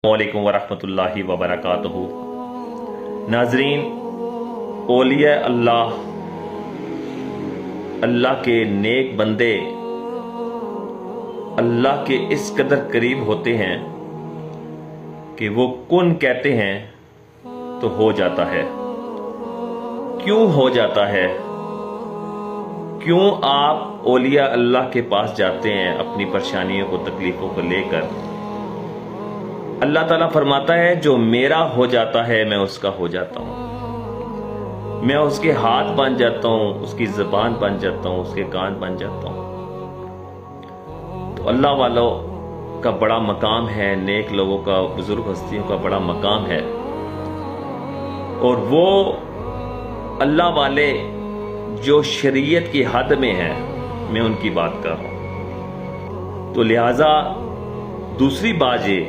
वालेकुम वरहमतुल्लाहि वबरकातुहू। नाजरीन, औलिया अल्लाह के नेक बंदे अल्लाह के इस कदर करीब होते हैं कि वो कुन कहते हैं तो हो जाता है। क्यों हो जाता है? क्यों आप औलिया अल्लाह के पास जाते हैं अपनी परेशानियों को, तकलीफों को लेकर? अल्लाह ताला फरमाता है, जो मेरा हो जाता है मैं उसका हो जाता हूं। मैं उसके हाथ बन जाता हूं, उसकी ज़बान बन जाता हूं, उसके कान बन जाता हूं। तो अल्लाह वालों का बड़ा मकाम है, नेक लोगों का, बुजुर्ग हस्तियों का बड़ा मकाम है। और वो अल्लाह वाले जो शरीयत की हद में है, मैं उनकी बात कर रहा हूं। तो लिहाजा दूसरी बात ये